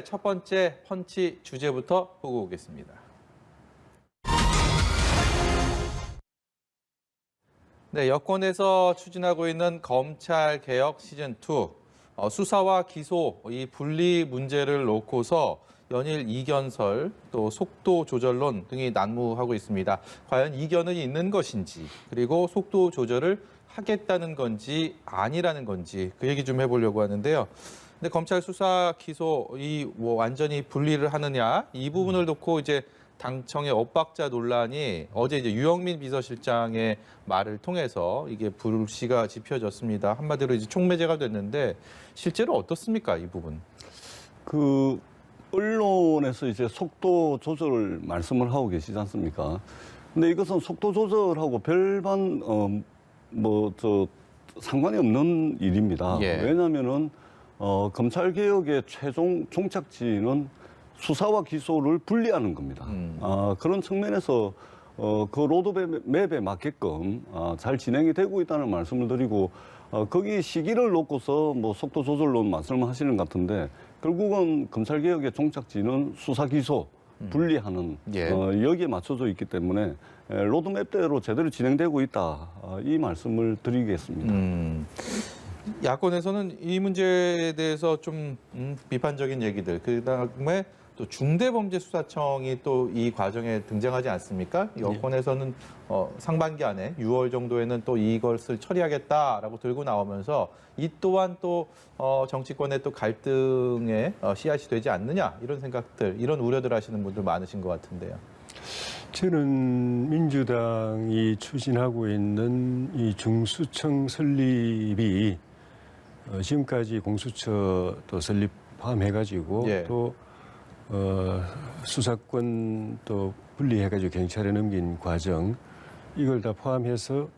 첫 번째 펀치 주제부터 보고 오겠습니다. 네, 여권에서 추진하고 있는 검찰개혁 시즌2. 수사와 기소, 이 분리 문제를 놓고서 연일 이견설, 또 속도 조절론 등이 난무하고 있습니다. 과연 이견은 있는 것인지, 그리고 속도 조절을 하겠다는 건지 아니라는 건지 그 얘기 좀 해보려고 하는데요. 근데 검찰 수사 기소 완전히 분리를 하느냐 이 부분을 놓고 이제 당청의 엇박자 논란이 어제 이제 유영민 비서실장의 말을 통해서 이게 불씨가 지펴졌습니다. 한마디로 이제 촉매제가 됐는데 실제로 어떻습니까, 이 부분? 언론에서 이제 속도 조절 말씀을 하고 계시지 않습니까? 근데 이것은 속도 조절하고 별반 상관이 없는 일입니다. 예. 왜냐하면은 검찰 개혁의 최종 종착지는 수사와 기소를 분리하는 겁니다. 그런 측면에서 그 로드맵에 맞게끔 잘 진행이 되고 있다는 말씀을 드리고 거기 시기를 놓고서 속도 조절론 말씀을 하시는 것 같은데 결국은 검찰 개혁의 종착지는 수사 기소 분리하는 예. 여기에 맞춰져 있기 때문에 로드맵대로 제대로 진행되고 있다 이 말씀을 드리겠습니다. 야권에서는 이 문제에 대해서 좀 비판적인 얘기들, 그다음에 또 중대범죄수사청이 또 이 과정에 등장하지 않습니까? 여권에서는 상반기 안에 6월 정도에는 또 이것을 처리하겠다라고 들고 나오면서 이 또한 또 정치권의 또 갈등의 씨앗이 되지 않느냐 이런 생각들, 이런 우려들 하시는 분들 많으신 것 같은데요. 저는 민주당이 추진하고 있는 이 중수청 설립이 지금까지 공수처 또 설립 포함해가지고 예. 또 수사권 또 분리해가지고 경찰에 넘긴 과정 이걸 다 포함해서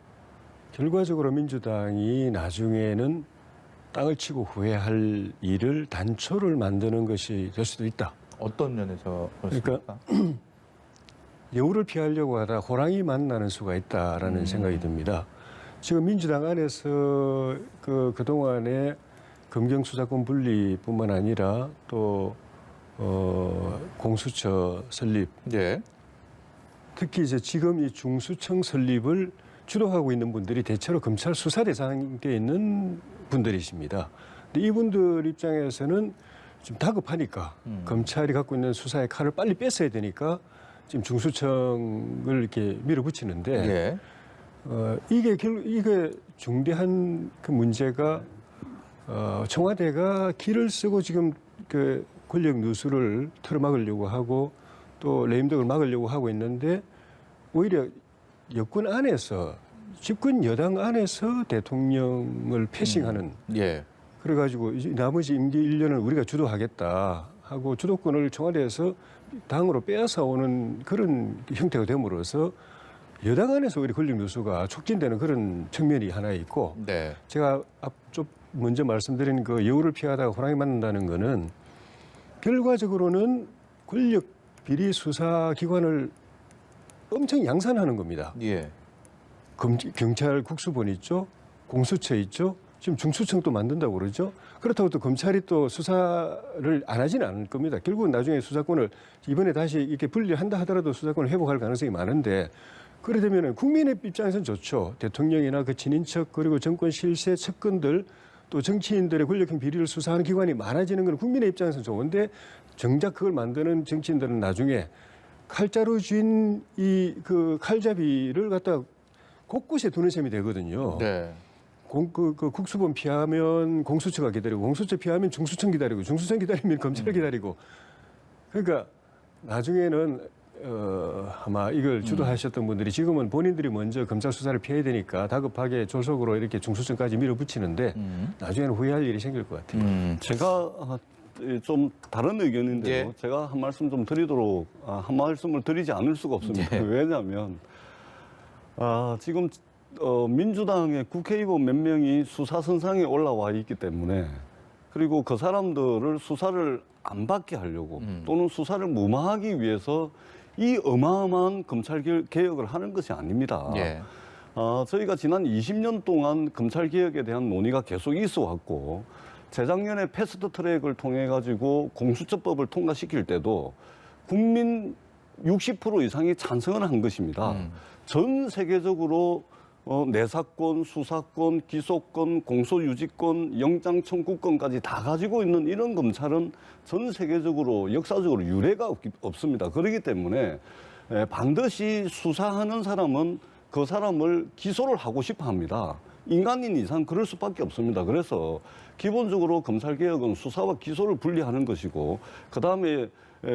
결과적으로 민주당이 나중에는 땅을 치고 후회할 일을 단초를 만드는 것이 될 수도 있다. 어떤 면에서 그렇습니까? 그러니까 여우를 피하려고 하다 호랑이 만나는 수가 있다라는 생각이 듭니다. 지금 민주당 안에서 그동안에 검경수사권 분리뿐만 아니라 또 공수처 설립, 예. 특히 이제 지금 이 중수청 설립을 주도하고 있는 분들이 대체로 검찰 수사 대상에 있는 분들이십니다. 근데 이분들 입장에서는 좀 다급하니까 검찰이 갖고 있는 수사의 칼을 빨리 뺐어야 되니까 지금 중수청을 이렇게 밀어붙이는데 예. 이게 중대한 그 문제가 청와대가 기를 쓰고 지금 그 권력 누수를 틀어막으려고 하고 또 레임덕을 막으려고 하고 있는데 오히려 여권 안에서 집권 여당 안에서 대통령을 패싱하는 예. 그래가지고 이제 나머지 임기 1년을 우리가 주도하겠다 하고 주도권을 청와대에서 당으로 빼앗아 오는 그런 형태가 됨으로써 여당 안에서 오히려 권력 누수가 촉진되는 그런 측면이 하나 있고 네. 제가 앞쪽 먼저 말씀드린 그 여우를 피하다가 호랑이 만난다는 거는 결과적으로는 권력 비리 수사 기관을 엄청 양산하는 겁니다. 예. 경찰 국수본 있죠, 공수처 있죠, 지금 중수청 또 만든다고 그러죠. 그렇다고 또 검찰이 또 수사를 안 하지는 않을 겁니다. 결국은 나중에 수사권을 이번에 다시 이렇게 분리한다 하더라도 수사권을 회복할 가능성이 많은데 그래 되면은 국민의 입장에서는 좋죠. 대통령이나 그 친인척 그리고 정권 실세 측근들 또 정치인들의 권력형 비리를 수사하는 기관이 많아지는 건 국민의 입장에서는 좋은데 정작 그걸 만드는 정치인들은 나중에 칼자루 쥔 이 그 칼잡이를 갖다 곳곳에 두는 셈이 되거든요. 네. 그 국수본 피하면 공수처가 기다리고 공수처 피하면 중수청 기다리고 중수청 기다리면 검찰 기다리고 그러니까 나중에는 아마 이걸 주도하셨던 분들이 지금은 본인들이 먼저 검찰 수사를 피해야 되니까 다급하게 조속으로 이렇게 중수청까지 밀어붙이는데 나중에는 후회할 일이 생길 것 같아요. 제가 좀 다른 의견인데요. 예. 제가 한 말씀 좀 드리도록 한 말씀을 드리지 않을 수가 없습니다. 예. 왜냐하면 지금 민주당의 국회의원 몇 명이 수사선상에 올라와 있기 때문에 그리고 그 사람들을 수사를 안 받게 하려고 또는 수사를 무마하기 위해서 이 어마어마한 검찰 개혁을 하는 것이 아닙니다. 예. 저희가 지난 20년 동안 검찰 개혁에 대한 논의가 계속 있어 왔고 재작년에 패스트트랙을 통해 가지고 공수처법을 통과시킬 때도 국민 60% 이상이 찬성을 한 것입니다. 전 세계적으로 내사권, 수사권, 기소권, 공소유지권, 영장 청구권까지 다 가지고 있는 이런 검찰은 전 세계적으로 역사적으로 유례가 없습니다. 그렇기 때문에 반드시 수사하는 사람은 그 사람을 기소를 하고 싶어 합니다. 인간인 이상 그럴 수밖에 없습니다. 그래서 기본적으로 검찰개혁은 수사와 기소를 분리하는 것이고 그다음에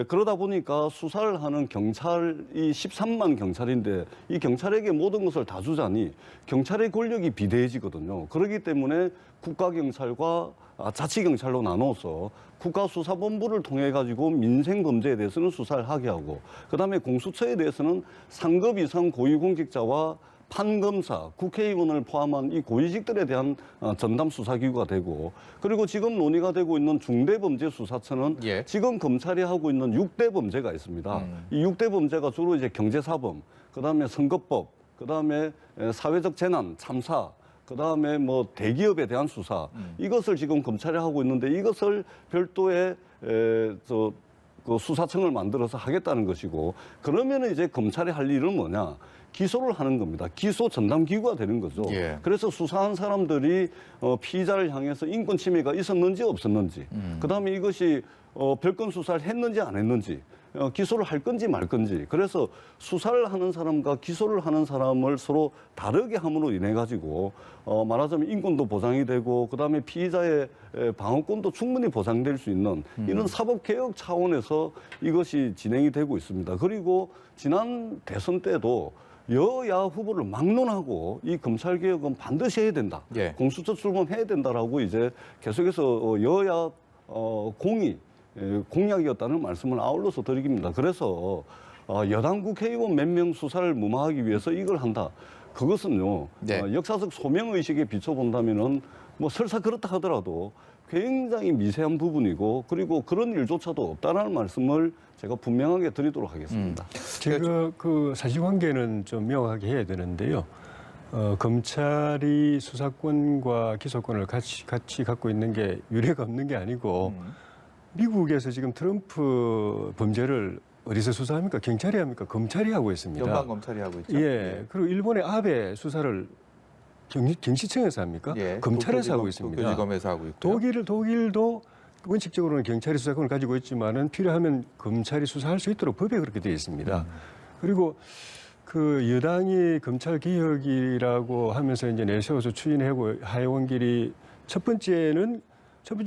그러다 보니까 수사를 하는 경찰이 13만 경찰인데 이 경찰에게 모든 것을 다 주자니 경찰의 권력이 비대해지거든요. 그렇기 때문에 국가경찰과 자치경찰로 나눠서 국가수사본부를 통해 가지고 민생범죄에 대해서는 수사를 하게 하고 그다음에 공수처에 대해서는 상급 이상 고위공직자와 판검사, 국회의원을 포함한 이 고위직들에 대한 전담 수사기구가 되고 그리고 지금 논의가 되고 있는 중대범죄수사처는 예. 지금 검찰이 하고 있는 6대 범죄가 있습니다. 이 6대 범죄가 주로 이제 경제사범, 그다음에 선거법, 그다음에 사회적 재난, 참사, 그다음에 뭐 대기업에 대한 수사 이것을 지금 검찰이 하고 있는데 이것을 별도의 그 수사청을 만들어서 하겠다는 것이고 그러면은 이제 검찰이 할 일은 뭐냐? 기소를 하는 겁니다. 기소 전담 기구가 되는 거죠. 예. 그래서 수사한 사람들이 피의자를 향해서 인권 침해가 있었는지 없었는지, 그다음에 이것이 별건 수사를 했는지 안 했는지, 기소를 할 건지 말 건지. 그래서 수사를 하는 사람과 기소를 하는 사람을 서로 다르게 함으로 인해 가지고 말하자면 인권도 보장이 되고 그다음에 피의자의 방어권도 충분히 보장될 수 있는 이런 사법개혁 차원에서 이것이 진행이 되고 있습니다. 그리고 지난 대선 때도 여야 후보를 막론하고 이 검찰개혁은 반드시 해야 된다. 예. 공수처 출범해야 된다라고 이제 계속해서 여야 공약이었다는 말씀을 아울러서 드립니다. 그래서 여당 국회의원 몇 명 수사를 무마하기 위해서 이걸 한다. 그것은요. 네. 역사적 소명의식에 비춰본다면은 뭐 설사 그렇다 하더라도 굉장히 미세한 부분이고 그리고 그런 일조차도 없다는 말씀을 제가 분명하게 드리도록 하겠습니다. 제가 그 사실관계는 좀 명확하게 해야 되는데요. 검찰이 수사권과 기소권을 같이 갖고 있는 게 유례가 없는 게 아니고 미국에서 지금 트럼프 범죄를 어디서 수사합니까? 경찰이 합니까? 검찰이 하고 있습니다. 연방 검찰이 하고 있죠. 예. 그리고 일본의 아베 수사를 경시청에서 합니까? 예. 검찰에서 하고 있습니다. 도쿄지검에서 하고 있고. 독일도 원칙적으로는 경찰이 수사권을 가지고 있지만은 필요하면 검찰이 수사할 수 있도록 법에 그렇게 되어 있습니다. 그리고 그 여당이 검찰 개혁이라고 하면서 이제 내세워서 추진하고 해온 길이 첫 번째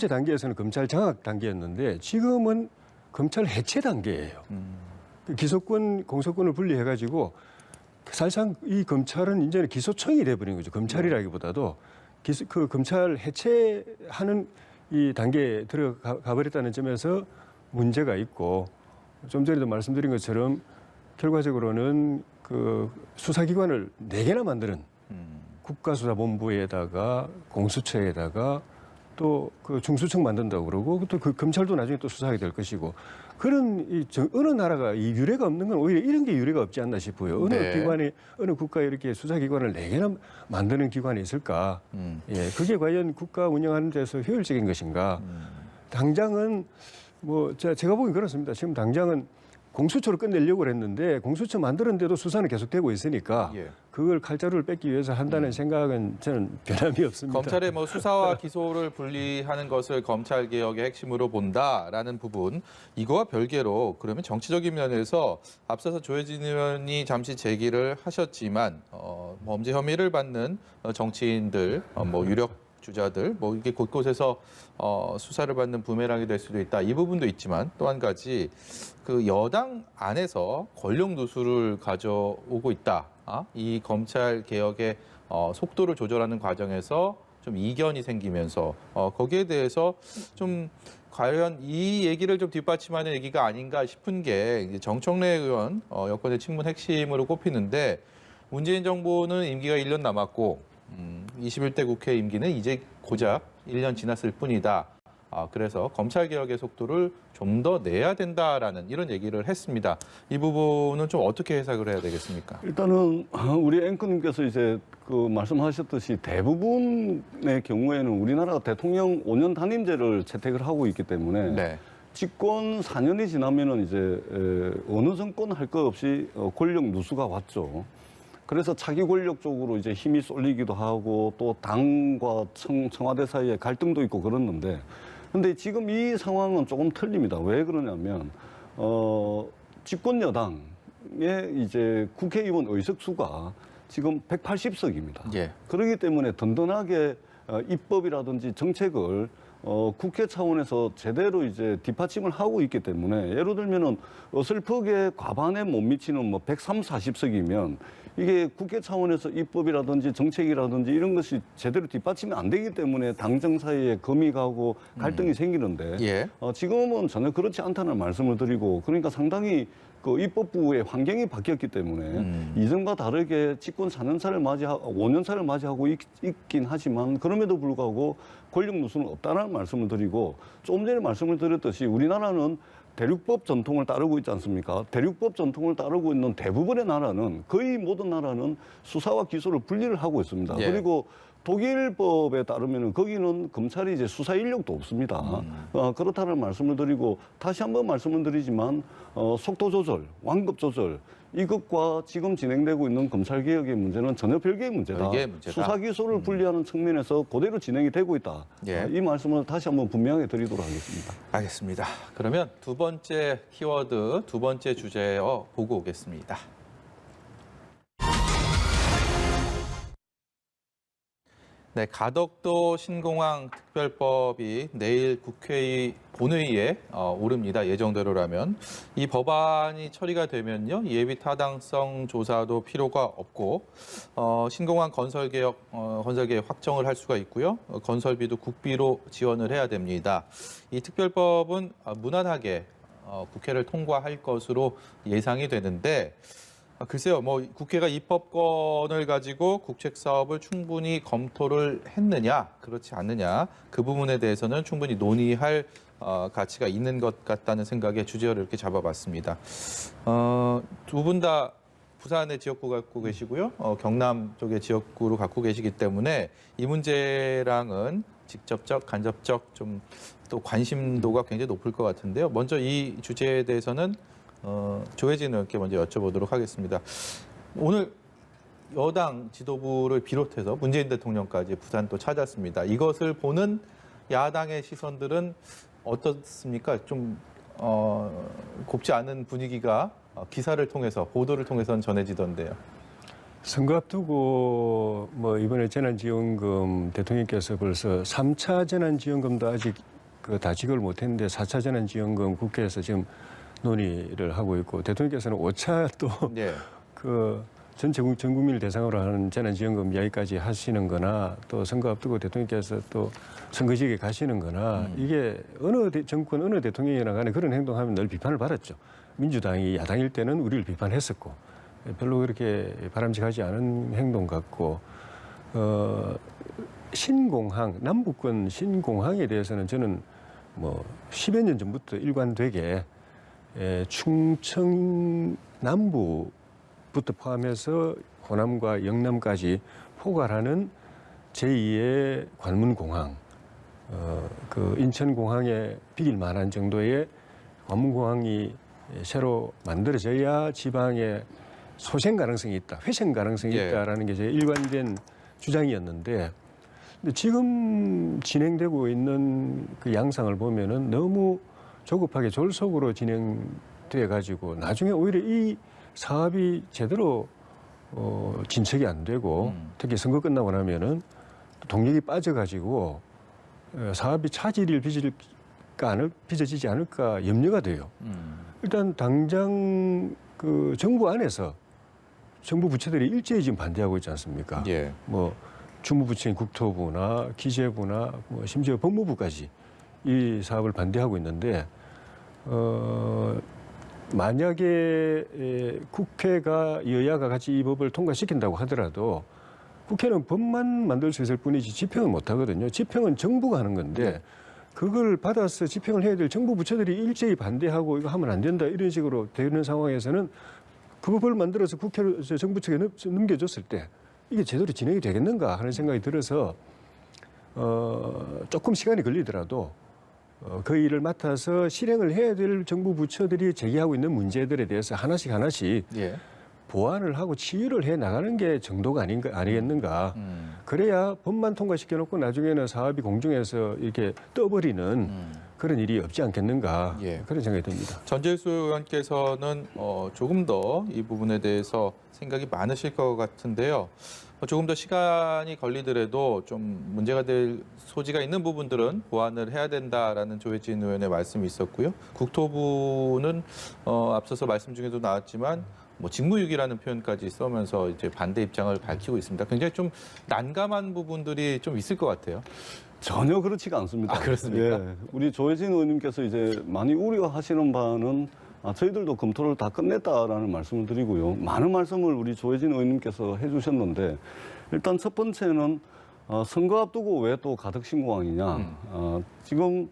단계에서는 검찰 장악 단계였는데 지금은 검찰 해체 단계예요. 기소권, 공소권을 분리해가지고 사실상 이 검찰은 이제는 기소청이 돼버린 거죠. 검찰이라기보다도 그 검찰 해체하는 이 단계에 들어가 버렸다는 점에서 문제가 있고 좀 전에도 말씀드린 것처럼 결과적으로는 그 수사기관을 4개나 만드는 국가수사본부에다가 공수처에다가 또 그 중수청 만든다고 그러고 또 그 검찰도 나중에 또 수사하게 될 것이고 그런 어느 나라가 이 유례가 없는 건 오히려 이런 게 유례가 없지 않나 싶어요. 어느 네. 기관이 어느 국가에 이렇게 수사기관을 4개나 만드는 기관이 있을까? 예, 그게 과연 국가 운영하는 데서 효율적인 것인가? 당장은 뭐 제가 보기엔 그렇습니다. 지금 당장은 공수처로 끝내려고 했는데 공수처 만드는데도 수사는 계속되고 있으니까 예. 그걸 칼자루를 뺏기 위해서 한다는 생각은 저는 변함이 없습니다. 검찰의 뭐 수사와 기소를 분리하는 것을 검찰 개혁의 핵심으로 본다라는 부분 이거와 별개로 그러면 정치적인 면에서 앞서서 조혜진 의원이 잠시 제기를 하셨지만 범죄 혐의를 받는 정치인들 뭐 유력 주자들 뭐 이게 곳곳에서 수사를 받는 부메랑이 될 수도 있다. 이 부분도 있지만 또 한 가지 그 여당 안에서 권력 누수를 가져오고 있다. 이 검찰 개혁의 속도를 조절하는 과정에서 좀 이견이 생기면서 거기에 대해서 좀 과연 이 얘기를 좀 뒷받침하는 얘기가 아닌가 싶은 게 이제 정청래 의원 여권의 친문 핵심으로 꼽히는데 문재인 정부는 임기가 1년 남았고 21대 국회 임기는 이제 고작 1년 지났을 뿐이다. 그래서 검찰개혁의 속도를 좀 더 내야 된다라는 이런 얘기를 했습니다. 이 부분은 좀 어떻게 해석을 해야 되겠습니까? 일단은 우리 앵커님께서 이제 그 말씀하셨듯이 대부분의 경우에는 우리나라가 대통령 5년 단임제를 채택을 하고 있기 때문에 네. 집권 4년이 지나면은 이제 어느 정권 할 것 없이 권력 누수가 왔죠. 그래서 차기 권력 쪽으로 이제 힘이 쏠리기도 하고 또 당과 청와대 사이에 갈등도 있고 그랬는데 근데 지금 이 상황은 조금 틀립니다. 왜 그러냐면 집권 여당의 이제 국회의원 의석수가 지금 180석입니다. 예. 그렇기 때문에 든든하게 입법이라든지 정책을 국회 차원에서 제대로 이제 뒷받침을 하고 있기 때문에 예를 들면은 어설프게 과반에 못 미치는 뭐 130, 40석이면 이게 국회 차원에서 입법이라든지 정책이라든지 이런 것이 제대로 뒷받침이 안 되기 때문에 당정 사이에 금이 가고 갈등이 생기는데 예. 지금은 전혀 그렇지 않다는 말씀을 드리고 그러니까 상당히 그 입법부의 환경이 바뀌었기 때문에 이전과 다르게 집권 4년차를 5년차를 맞이하고 있긴 하지만 그럼에도 불구하고 권력 누수는 없다는 말씀을 드리고 조금 전에 말씀을 드렸듯이 우리나라는 대륙법 전통을 따르고 있지 않습니까? 대륙법 전통을 따르고 있는 대부분의 나라는 거의 모든 나라는 수사와 기소를 분리를 하고 있습니다. 예. 그리고 독일법에 따르면 거기는 검찰이 이제 수사 인력도 없습니다. 그렇다는 말씀을 드리고 다시 한번 말씀을 드리지만 속도 조절, 완급 조절 이것과 지금 진행되고 있는 검찰 개혁의 문제는 전혀 별개의 문제다. 별개의 문제다. 수사 기소를 분리하는 측면에서 그대로 진행이 되고 있다. 예. 이 말씀을 다시 한번 분명하게 드리도록 하겠습니다. 알겠습니다. 그러면 두 번째 키워드, 두 번째 주제 보고 오겠습니다. 네, 가덕도 신공항 특별법이 내일 국회의 본회의에 오릅니다. 예정대로라면. 이 법안이 처리가 되면요. 예비 타당성 조사도 필요가 없고 신공항 건설개혁 확정을 할 수가 있고요. 건설비도 국비로 지원을 해야 됩니다. 이 특별법은 무난하게 국회를 통과할 것으로 예상이 되는데 글쎄요, 뭐 국회가 입법권을 가지고 국책 사업을 충분히 검토를 했느냐, 그렇지 않느냐, 그 부분에 대해서는 충분히 논의할 가치가 있는 것 같다는 생각에 주제를 이렇게 잡아봤습니다. 두 분 다 부산의 지역구 갖고 계시고요, 경남 쪽의 지역구로 갖고 계시기 때문에 이 문제랑은 직접적, 간접적 좀 또 관심도가 굉장히 높을 것 같은데요. 먼저 이 주제에 대해서는 조혜진 의원께 먼저 여쭤보도록 하겠습니다. 오늘 여당 지도부를 비롯해서 문재인 대통령까지 부산 또 찾았습니다. 이것을 보는 야당의 시선들은 어떻습니까? 좀 곱지 않은 분위기가 기사를 통해서 보도를 통해서는 전해지던데요. 선거 앞두고 뭐 이번에 재난지원금 대통령께서 벌써 3차 재난지원금도 아직 다 지급을 못했는데 4차 재난지원금 국회에서 지금 논의를 하고 있고 대통령께서는 5차 또 예. 전 국민을 대상으로 하는 재난지원금 이야기까지 하시는 거나 또 선거 앞두고 대통령께서 또 선거지역에 가시는 거나 이게 어느 정권, 어느 대통령이나 간에 그런 행동하면 늘 비판을 받았죠. 민주당이 야당일 때는 우리를 비판했었고 별로 그렇게 바람직하지 않은 행동 같고 신공항, 남북권 신공항에 대해서는 저는 뭐 10여 년 전부터 일관되게 충청 남부부터 포함해서 호남과 영남까지 포괄하는 제2의 관문공항, 그 인천공항에 비길 만한 정도의 관문공항이 새로 만들어져야 지방에 소생 가능성이 있다, 회생 가능성이 예. 있다라는 게 제 일관된 주장이었는데 근데 지금 진행되고 있는 그 양상을 보면은 너무 조급하게 졸속으로 진행돼 가지고 나중에 오히려 이 사업이 제대로 진척이 안 되고 특히 선거 끝나고 나면은 동력이 빠져 가지고 사업이 차질을 빚어지지 않을까 염려가 돼요. 일단 당장 그 정부 안에서 정부 부처들이 일제히 지금 반대하고 있지 않습니까? 예. 뭐 주무부처인 국토부나 기재부나 뭐 심지어 법무부까지 이 사업을 반대하고 있는데 만약에 국회가 여야가 같이 이 법을 통과시킨다고 하더라도 국회는 법만 만들 수 있을 뿐이지 집행은 못 하거든요. 집행은 정부가 하는 건데 그걸 받아서 집행을 해야 될 정부 부처들이 일제히 반대하고 이거 하면 안 된다 이런 식으로 되는 상황에서는 그 법을 만들어서 국회로 정부 측에 넘겨줬을 때 이게 제대로 진행이 되겠는가 하는 생각이 들어서 조금 시간이 걸리더라도 그 일을 맡아서 실행을 해야 될 정부 부처들이 제기하고 있는 문제들에 대해서 하나씩 예. 보완을 하고 치유를 해 나가는 게 정도가 아니겠는가. 그래야 법만 통과시켜놓고 나중에는 사업이 공중에서 이렇게 떠버리는 그런 일이 없지 않겠는가. 예. 그런 생각이 듭니다. 전재수 의원께서는 조금 더 이 부분에 대해서 생각이 많으실 것 같은데요. 조금 더 시간이 걸리더라도 좀 문제가 될 소지가 있는 부분들은 보완을 해야 된다라는 조혜진 의원의 말씀이 있었고요. 국토부는 앞서서 말씀 중에도 나왔지만 뭐 직무유기라는 표현까지 써면서 이제 반대 입장을 밝히고 있습니다. 굉장히 좀 난감한 부분들이 좀 있을 것 같아요. 전혀 그렇지가 않습니다. 아, 그렇습니까? 예, 우리 조혜진 의원님께서 이제 많이 우려하시는 바는 저희들도 검토를 다 끝냈다라는 말씀을 드리고요. 많은 말씀을 우리 조혜진 의원님께서 해주셨는데 일단 첫 번째는 선거 앞두고 왜 또 가덕신공항이냐. 지금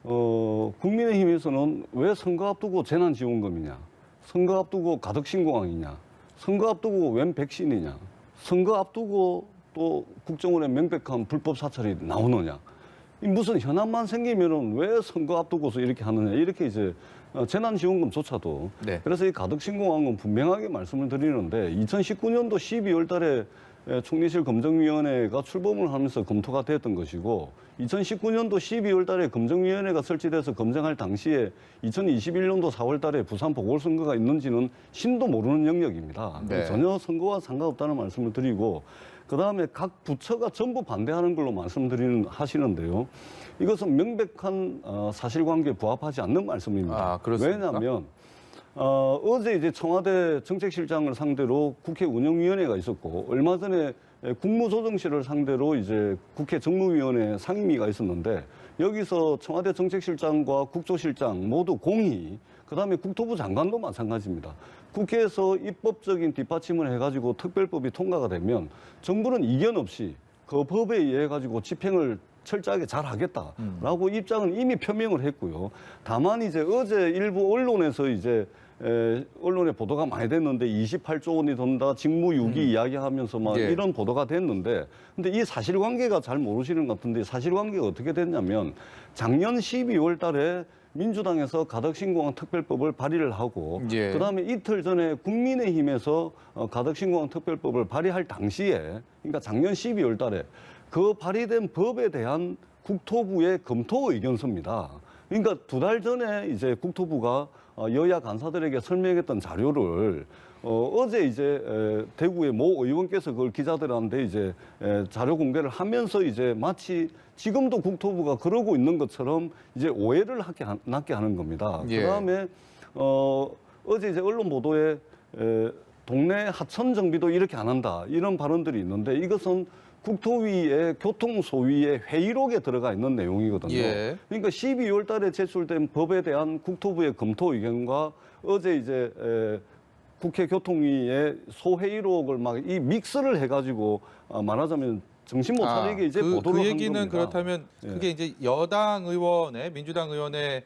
국민의힘에서는 왜 선거 앞두고 재난지원금이냐. 선거 앞두고 가덕신공항이냐. 선거 앞두고 웬 백신이냐. 선거 앞두고 또 국정원의 명백한 불법 사찰이 나오느냐. 무슨 현안만 생기면은 왜 선거 앞두고서 이렇게 하느냐. 이렇게 이제 재난지원금조차도. 네. 그래서 이 가덕신공항은 분명하게 말씀을 드리는데 2019년도 12월 달에 총리실 검증위원회가 출범을 하면서 검토가 됐던 것이고 2019년도 12월 달에 검증위원회가 설치돼서 검증할 당시에 2021년도 4월 달에 부산 보궐선거가 있는지는 신도 모르는 영역입니다. 네. 전혀 선거와 상관없다는 말씀을 드리고 그다음에 각 부처가 전부 반대하는 걸로 하시는데요. 이것은 명백한 사실관계에 부합하지 않는 말씀입니다. 아, 그렇습니까? 왜냐하면 어제 이제 청와대 정책실장을 상대로 국회 운영위원회가 있었고 얼마 전에 국무조정실을 상대로 이제 국회 정무위원회 상임위가 있었는데 여기서 청와대 정책실장과 국조실장 모두 공히 그다음에 국토부 장관도 마찬가지입니다. 국회에서 입법적인 뒷받침을 해가지고 특별법이 통과가 되면 정부는 이견 없이 그 법에 의해 가지고 집행을 철저하게 잘 하겠다라고 입장은 이미 표명을 했고요. 다만 이제 어제 일부 언론에서 이제 언론에 보도가 많이 됐는데 28조 원이 든다, 직무유기 이야기하면서 막 예. 이런 보도가 됐는데 근데 이 사실관계가 잘 모르시는 것 같은데 사실관계가 어떻게 됐냐면 작년 12월 달에 민주당에서 가덕신공항 특별법을 발의를 하고 예. 그다음에 이틀 전에 국민의힘에서 가덕신공항 특별법을 발의할 당시에 그러니까 작년 12월 달에 그 발의된 법에 대한 국토부의 검토 의견서입니다. 그러니까 두 달 전에 이제 국토부가 여야 간사들에게 설명했던 자료를 어제 이제 대구의 모 의원께서 그걸 기자들한테 이제 자료 공개를 하면서 이제 마치 지금도 국토부가 그러고 있는 것처럼 이제 오해를 낳게 하는 겁니다. 예. 그다음에 어제 이제 언론 보도에 동네 하천 정비도 이렇게 안 한다 이런 발언들이 있는데 이것은 국토위의 교통소위의 회의록에 들어가 있는 내용이거든요. 예. 그러니까 12월 달에 제출된 법에 대한 국토부의 검토 의견과 어제 이제 국회 교통위의 소회의록을 막 이 믹스를 해가지고 말하자면 정신 못 차리게 이제 보도를 그 한 얘기는 겁니다. 그렇다면 예. 그게 이제 여당 의원의 민주당 의원의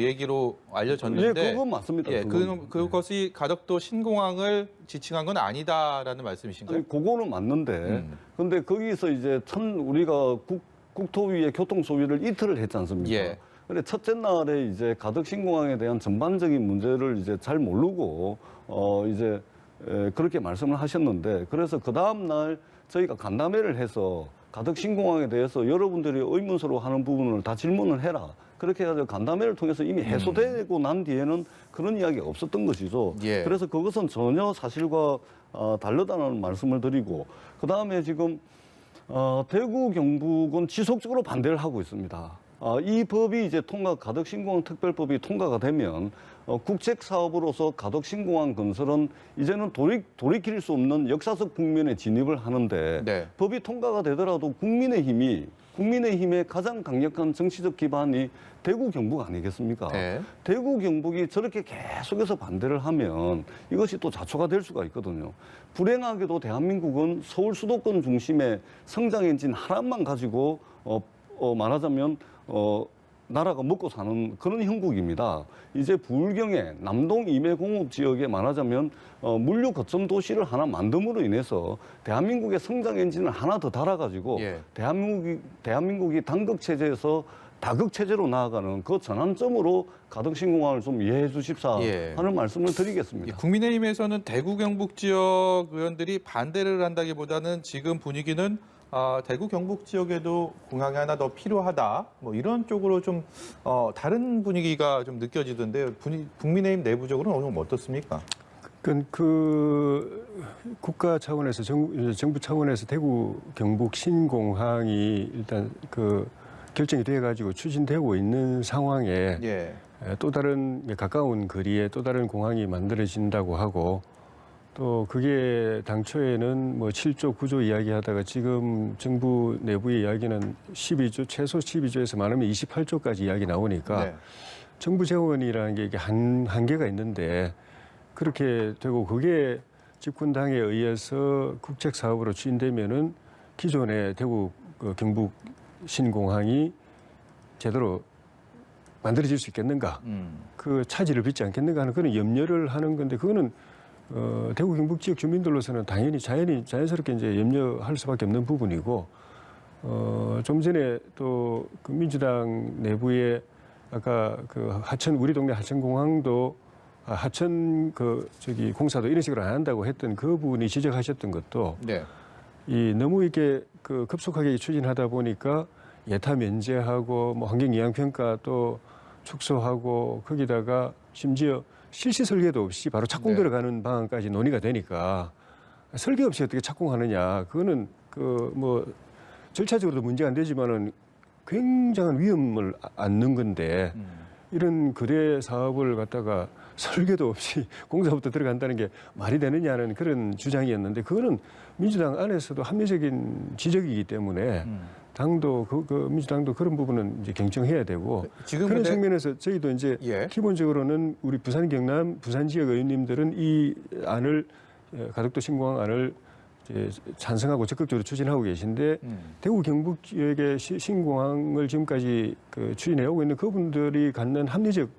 얘기로 알려졌는데 예, 그건 맞습니다. 예, 그건. 그것이 가덕도 신공항을 지칭한 건 아니다라는 말씀이신가요? 아니, 그거는 맞는데, 근데 거기서 이제 우리가 국토위의 교통소위를 이틀을 했지 않습니까? 예. 근데 첫째 날에 이제 가덕신공항에 대한 전반적인 문제를 이제 잘 모르고, 이제 그렇게 말씀을 하셨는데, 그래서 그 다음날 저희가 간담회를 해서 가덕신공항에 대해서 여러분들이 의문스러워 하는 부분을 다 질문을 해라. 그렇게 해가지고 간담회를 통해서 이미 해소되고 난 뒤에는 그런 이야기가 없었던 것이죠. 예. 그래서 그것은 전혀 사실과 다르다는 말씀을 드리고 그다음에 지금 대구 경북은 지속적으로 반대를 하고 있습니다. 이 법이 이제 가덕신공항 특별법이 통과가 되면 국책 사업으로서 가덕신공항 건설은 이제는 돌이킬 수 없는 역사적 국면에 진입을 하는데 네. 법이 통과가 되더라도 국민의힘의 가장 강력한 정치적 기반이 대구 경북 아니겠습니까? 네. 대구 경북이 저렇게 계속해서 반대를 하면 이것이 또 자초가 될 수가 있거든요. 불행하게도 대한민국은 서울 수도권 중심의 성장 엔진 하나만 가지고 말하자면 나라가 먹고 사는 그런 형국입니다. 이제 부울경에 남동 임해공업 지역에 말하자면 물류 거점 도시를 하나 만듦으로 인해서 대한민국의 성장 엔진을 하나 더 달아가지고 예. 대한민국이 단극 체제에서 다극 체제로 나아가는 그 전환점으로 가덕신공항을 좀 이해해 주십사 예. 하는 말씀을 이 드리겠습니다. 국민의힘에서는 대구 경북 지역 의원들이 반대를 한다기보다는 지금 분위기는 대구 경북 지역에도 공항이 하나 더 필요하다. 뭐 이런 쪽으로 좀 다른 분위기가 좀 느껴지던데요. 국민의힘 내부적으로는 어느 정도 어떻습니까? 그 국가 차원에서 정부 차원에서 대구 경북 신공항이 일단 그 결정이 돼가지고 추진되고 있는 상황에 예. 또 다른 가까운 거리에 또 다른 공항이 만들어진다고 하고 또 그게 당초에는 뭐 7조, 9조 이야기하다가 지금 정부 내부의 이야기는 12조, 최소 12조에서 많으면 28조까지 이야기 나오니까 네. 정부 재원이라는 게 이게 한계가 있는데 그렇게 되고 그게 집권당에 의해서 국책 사업으로 추진되면은 기존의 대구 경북 신공항이 제대로 만들어질 수 있겠는가? 그 차질을 빚지 않겠는가 하는 그런 염려를 하는 건데 그거는 대구 경북 지역 주민들로서는 당연히 자연스럽게 이제 염려할 수밖에 없는 부분이고 좀 전에 또 그 민주당 내부에 아까 그 우리 동네 하천공항도 하천 공사도 이런 식으로 안 한다고 했던 그 부분이 지적하셨던 것도 네. 이 너무 이렇게 그 급속하게 추진하다 보니까 예타 면제하고 뭐 환경영향평가 또 축소하고 거기다가 심지어 실시 설계도 없이 바로 착공 네. 들어가는 방안까지 논의가 되니까 설계 없이 어떻게 착공하느냐 그거는 그 뭐 절차적으로도 문제가 안 되지만은 굉장한 위험을 안는 건데 이런 거대 사업을 갖다가 설계도 없이 공사부터 들어간다는 게 말이 되느냐는 그런 주장이었는데 그거는 민주당 안에서도 합리적인 지적이기 때문에 당도 민주당도 그런 부분은 이제 경청해야 되고 지금 그런 근데- 측면에서 저희도 이제 예. 기본적으로는 우리 부산 경남 부산 지역 의원님들은 이 안을 가덕도 신공항 안을 이제 찬성하고 적극적으로 추진하고 계신데 대구 경북 지역의 신공항을 지금까지 추진해오고 있는 그분들이 갖는 합리적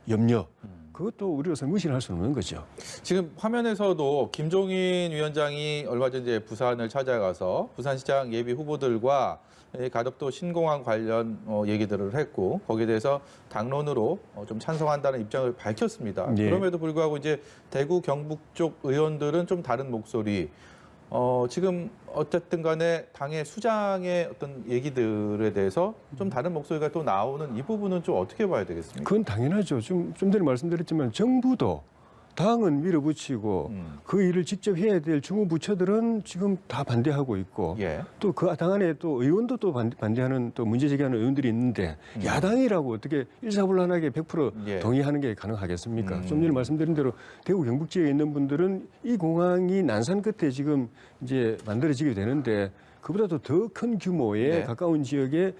염려 그것도 우리로서 무시를 할 수는 없는 거죠. 지금 화면에서도 김종인 위원장이 얼마 전 이제 부산을 찾아가서 부산시장 예비 후보들과 이 가덕도 신공항 관련 얘기들을 했고 거기에 대해서 당론으로 좀 찬성한다는 입장을 밝혔습니다. 예. 그럼에도 불구하고 이제 대구 경북 쪽 의원들은 좀 다른 목소리. 지금 어쨌든 간에 당의 수장의 어떤 얘기들에 대해서 좀 다른 목소리가 또 나오는 이 부분은 좀 어떻게 봐야 되겠습니까? 그건 당연하죠. 좀 전에 말씀드렸지만 정부도 당은 밀어붙이고 그 일을 직접 해야 될 중후부처들은 지금 다 반대하고 있고 예. 또 그 당 안에 또 의원도 또 반대하는 또 문제 제기하는 의원들이 있는데 야당이라고 어떻게 일사불란하게 100% 예. 동의하는 게 가능하겠습니까? 좀 전에 말씀드린 대로 대구 경북 지역에 있는 분들은 이 공항이 난산 끝에 지금 이제 만들어지게 되는데 그보다도 더 큰 규모의 네. 가까운 지역에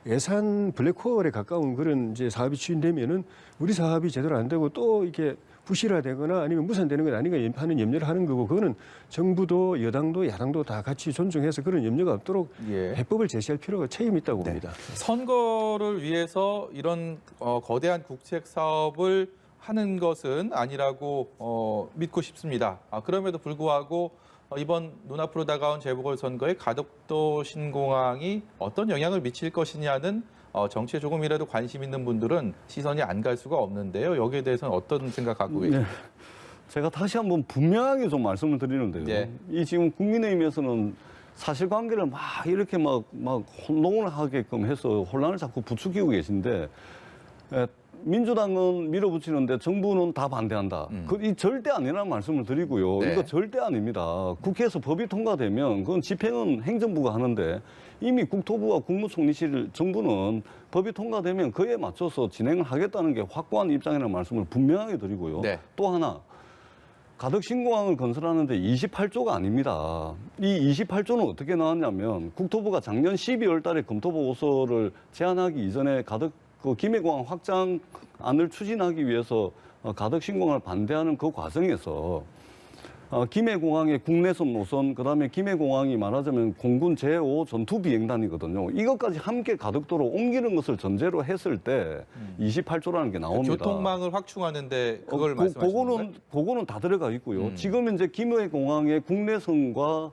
예산 블랙홀에 가까운 그런 이제 사업이 추진되면은 우리 사업이 제대로 안 되고 또 이렇게 부실화되거나 아니면 무산되는 건 아닌가 하는 염려를 하는 거고 그거는 정부도 여당도 야당도 다 같이 존중해서 그런 염려가 없도록 예. 해법을 제시할 필요가 책임이 있다고 봅니다. 선거를 위해서 이런 거대한 국책 사업을 하는 것은 아니라고 믿고 싶습니다. 그럼에도 불구하고 이번 눈앞으로 다가온 재보궐선거에 가덕도 신공항이 어떤 영향을 미칠 것이냐는 정치에 조금이라도 관심 있는 분들은 시선이 안 갈 수가 없는데요. 여기에 대해서는 어떤 생각 갖고 계십니까? 네. 제가 다시 한번 분명하게 좀 말씀을 드리는데요. 네. 이 지금 국민의힘에서는 사실관계를 막 이렇게 막 혼동을 하게끔 해서 혼란을 자꾸 부추기고 계신데 민주당은 밀어붙이는데 정부는 다 반대한다. 이 절대 아니라는 말씀을 드리고요. 네. 이거 절대 아닙니다. 국회에서 법이 통과되면 그건 집행은 행정부가 하는데 이미 국토부와 국무총리실 정부는 법이 통과되면 그에 맞춰서 진행을 하겠다는 게 확고한 입장이라는 말씀을 분명하게 드리고요. 네. 또 하나 가덕 신공항을 건설하는데 28조가 아닙니다. 이 28조는 어떻게 나왔냐면 국토부가 작년 12월 달에 검토보고서를 제안하기 이전에 가덕 김해공항 확장안을 추진하기 위해서 가덕 신공항을 반대하는 그 과정에서 김해공항의 국내선 노선, 그다음에 김해공항이 말하자면 공군 제5 전투 비행단이거든요. 이것까지 함께 가덕도로 옮기는 것을 전제로 했을 때 28조라는 게 나옵니다. 교통망을 확충하는데 그걸 말씀하시는 건가요? 그거는 다 들어가 있고요. 지금 이제 김해공항의 국내선과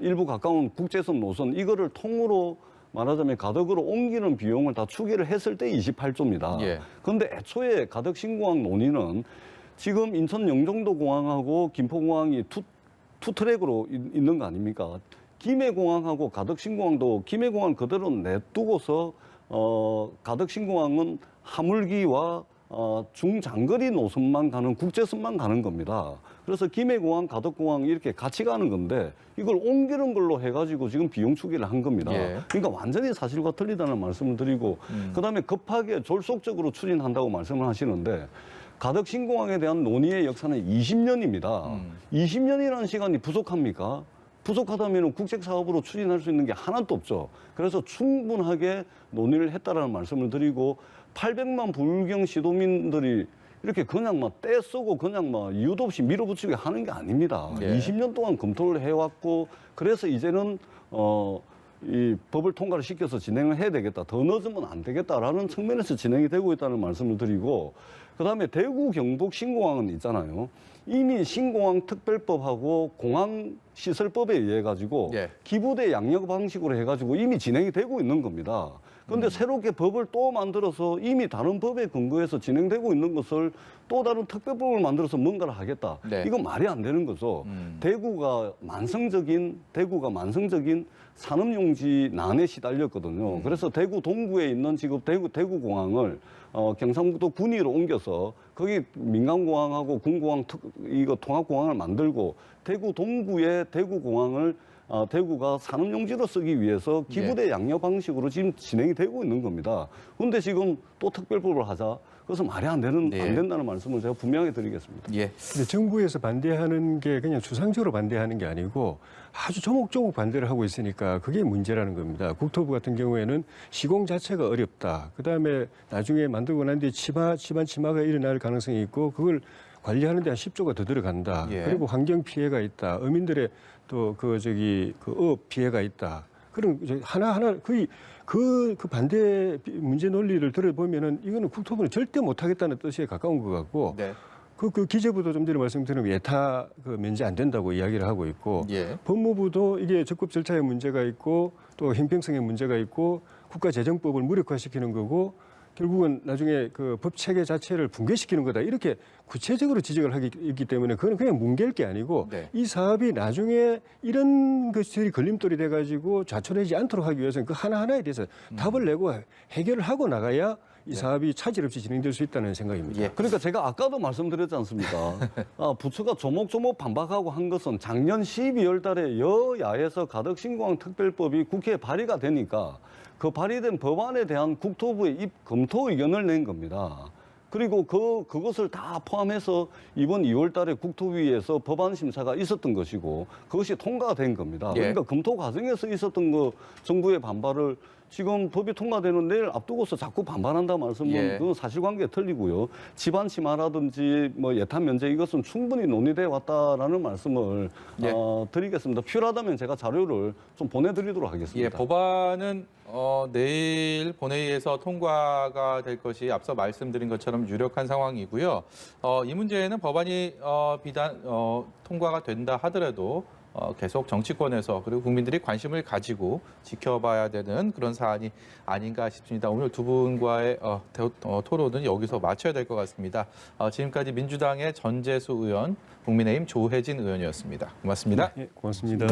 일부 가까운 국제선 노선 이거를 통으로 말하자면 가덕으로 옮기는 비용을 다 추계를 했을 때 28조입니다. 예. 그런데 애초에 가덕 신공항 논의는 지금 인천 영종도 공항하고 김포공항이 투 트랙으로 있는 거 아닙니까? 김해공항하고 가덕 신공항도 김해공항 그대로 내두고서 가덕 신공항은 하물기와 중장거리 노선만 가는 국제선만 가는 겁니다. 그래서 김해공항, 가덕공항 이렇게 같이 가는 건데 이걸 옮기는 걸로 해가지고 지금 비용 추계를 한 겁니다. 예. 그러니까 완전히 사실과 틀리다는 말씀을 드리고 그다음에 급하게 졸속적으로 추진한다고 말씀을 하시는데 가덕 신공항에 대한 논의의 역사는 20년입니다. 20년이라는 시간이 부족합니까? 부족하다면 국책사업으로 추진할 수 있는 게 하나도 없죠. 그래서 충분하게 논의를 했다라는 말씀을 드리고 800만 불경 시도민들이 이렇게 그냥 막 떼쓰고 그냥 막 이유도 없이 밀어붙이게 하는 게 아닙니다. 예. 20년 동안 검토를 해왔고 그래서 이제는 이 법을 통과를 시켜서 진행을 해야 되겠다. 더 늦으면 안 되겠다라는 측면에서 진행이 되고 있다는 말씀을 드리고 그다음에 대구 경북 신공항은 있잖아요. 이미 신공항 특별법하고 공항시설법에 의해 가지고 예. 기부대 양력 방식으로 해가지고 이미 진행이 되고 있는 겁니다. 그런데 새롭게 법을 또 만들어서 이미 다른 법에 근거해서 진행되고 있는 것을 또 다른 특별법을 만들어서 뭔가를 하겠다. 네. 이건 말이 안 되는 거죠. 대구가 만성적인 산업용지 난에 시달렸거든요. 그래서 대구 동구에 있는 지금 대구공항을 경상북도 군위로 옮겨서 거기 민간공항하고 군공항 이거 통합공항을 만들고 대구 동구의 대구공항을 대구가 산업용지로 쓰기 위해서 기부대 양력 방식으로 지금 진행이 되고 있는 겁니다. 그런데 지금 또 특별법을 하자. 그래서 말이 안 된다는 말씀을 제가 분명히 드리겠습니다. 예. 근데 정부에서 반대하는 게 그냥 추상적으로 반대하는 게 아니고 아주 조목조목 반대를 하고 있으니까 그게 문제라는 겁니다. 국토부 같은 경우에는 시공 자체가 어렵다. 그다음에 나중에 만들고 난 뒤에 집안 침하가 일어날 가능성이 있고 그걸 관리하는 데 한 10조가 더 들어간다. 예. 그리고 환경 피해가 있다. 어민들의 또 업 피해가 있다. 그런 하나하나 거의 그 반대 문제 논리를 들어보면은 이거는 국토부는 절대 못하겠다는 뜻에 가까운 것 같고 네. 그 기재부도 좀 전에 말씀드린 예타 면제 안 된다고 이야기를 하고 있고 예. 법무부도 이게 적법 절차에 문제가 있고 또 형평성에 문제가 있고 국가재정법을 무력화시키는 거고 결국은 나중에 그 법 체계 자체를 붕괴시키는 거다 이렇게 구체적으로 지적을 하기 있기 때문에 그건 그냥 뭉갤 게 아니고 네. 이 사업이 나중에 이런 것들이 걸림돌이 돼가지고 좌초되지 않도록 하기 위해서는 그 하나하나에 대해서 답을 내고 해결을 하고 나가야 이 사업이 차질 없이 진행될 수 있다는 생각입니다. 예. 그러니까 제가 아까도 말씀드렸지 않습니까? 부처가 조목조목 반박하고 한 것은 작년 12월 달에 여야에서 가덕 신공항 특별법이 국회에 발의가 되니까 그 발의된 법안에 대한 국토부의 검토 의견을 낸 겁니다. 그리고 그것을 다 포함해서 이번 2월 달에 국토위에서 법안 심사가 있었던 것이고 그것이 통과가 된 겁니다. 예. 그러니까 검토 과정에서 있었던 거 정부의 반발을 지금 법이 통과되는 내일 앞두고서 자꾸 반발한다 말씀은 예. 그건 사실관계가 틀리고요. 집안 침하라든지 뭐 예탄 면제 이것은 충분히 논의돼 왔다라는 말씀을 예. 드리겠습니다. 필요하다면 제가 자료를 좀 보내드리도록 예, 하겠습니다. 법안은 내일 본회의에서 통과가 될 것이 앞서 말씀드린 것처럼 유력한 상황이고요. 이 문제는 법안이 비단 통과가 된다 하더라도 계속 정치권에서 그리고 국민들이 관심을 가지고 지켜봐야 되는 그런 사안이 아닌가 싶습니다. 오늘 두 분과의 토론은 여기서 마쳐야 될 것 같습니다. 지금까지 민주당의 전재수 의원, 국민의힘 조혜진 의원이었습니다. 고맙습니다. 네, 고맙습니다.